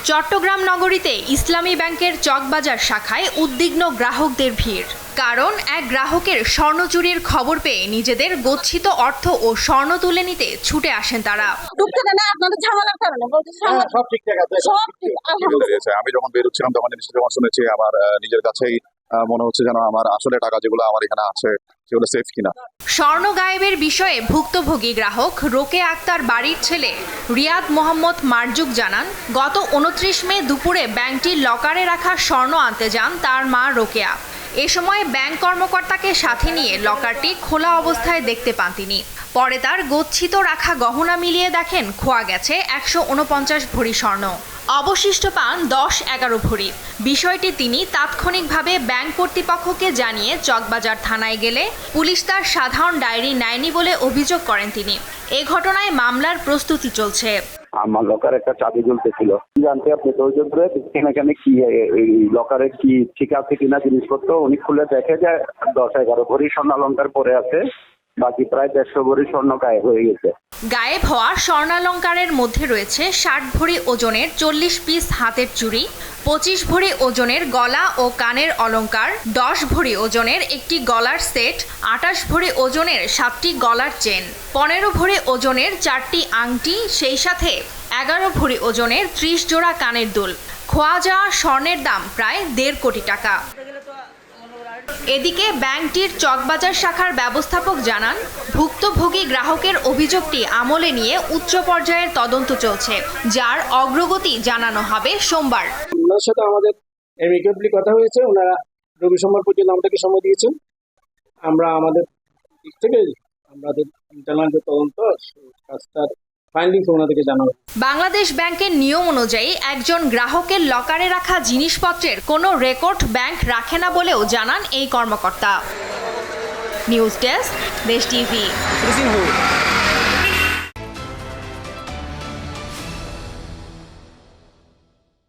চট্টগ্রাম নগরীতে ইসলামী ব্যাংকের চকবাজার শাখায় উদ্বিগ্ন গ্রাহকদের ভিড়। কারণ এক গ্রাহকের স্বর্ণ চুরির খবর পেয়ে নিজেদের গচ্ছিত অর্থ ও স্বর্ণ তুলে নিতে ছুটে আসেন তারা। আমি যখন বেরোচ্ছিলাম তখন জিনিসটা যখন শুনেছি আমার নিজের কাছেই মনে হচ্ছে যেন আমার আসলে টাকা যেগুলো আমার এখানে আছে সেগুলো সেফ কিনা। স্বর্ণ গায়েবের বিষয়ে ভুক্তভোগী গ্রাহক রোকেয়া আক্তার বাড়ির ছেলে রিয়াদ মোহাম্মদ মারজুক জানান, গত 29 মে দুপুরে ব্যাংকটির লকারে রাখা স্বর্ণ আনতে যান তার মা রোকেয়া। এ সময় ব্যাংক কর্মকর্তাকে সাথে নিয়ে লকারটি খোলা অবস্থায় দেখতে পান তিনি। পরে তার গচ্ছিত রাখা গহনা মিলিয়ে দেখেন খোয়া গেছে 149 ভরি স্বর্ণ। অবশিষ্ট পান 10-11 ভরি। বিষয়টি তিনি তাৎক্ষণিকভাবে ব্যাংক কর্তৃপক্ষকে জানিয়ে চকবাজার থানায় গেলে পুলিশ তার সাধারণ ডায়েরি নেয়নি বলে অভিযোগ করেন তিনি। এ ঘটনায় মামলার প্রস্তুতি চলছে। আমার লকারে একটা চাবি ঝুলতেছিল, জানতে আপনি ধৈর্য ধরে এখানে কি এই লকারে কি ঠিক আছে কিনা জিনিসপত্র উনি খুলে দেখে যে 10-11 ভরি স্বর্ণ অলংকার পরে আছে, বাকি প্রায় 150 ভরি স্বর্ণ গায়েব হয়ে গেছে। গায়েব হওয়া স্বর্ণালঙ্কারের মধ্যে রয়েছে 60 ভরি ওজনের 40 পিস হাতের চুড়ি, 25 ভরি ওজনের গলা ও কানের অলংকার, 10 ভরি ওজনের একটি গলার সেট, 28 ভরি ওজনের 7টি গলার চেন, 15 ভরি ওজনের 4টি আংটি, সেই সাথে 11 ভরি ওজনের 30 জোড়া কানের দুল। খোয়া যাওয়া স্বর্ণের দাম প্রায় 1.5 কোটি টাকা। এদিকে ব্যাংকটির চকবাজার শাখার ব্যবস্থাপক জানান, ভুক্তভোগী গ্রাহকের অভিযোগটি আমলে নিয়ে উচ্চ পর্যায়ের তদন্ত চলছে, যার অগ্রগতি জানানো হবে সোমবার। ওনার সাথে আমাদের এমিকেবলি কথা হয়েছে, ওনারা রবি সোমবার পর্যন্ত আমাদেরকে সময় দিয়েছেন। আমরা আমাদের দিক থেকে আমাদের ইন্টারনাল যে তদন্ত কাজটার ফাইন্ডিংস ওনাদেরকে জানাবো। বাংলাদেশ ব্যাংকের নিয়ম অনুযায়ী একজন গ্রাহকের লকারে রাখা জিনিসপত্রের কোনো রেকর্ড ব্যাংক রাখে না বলেও জানান এই কর্মকর্তা। নিউজ ডেস্ক, দেশ টিভি।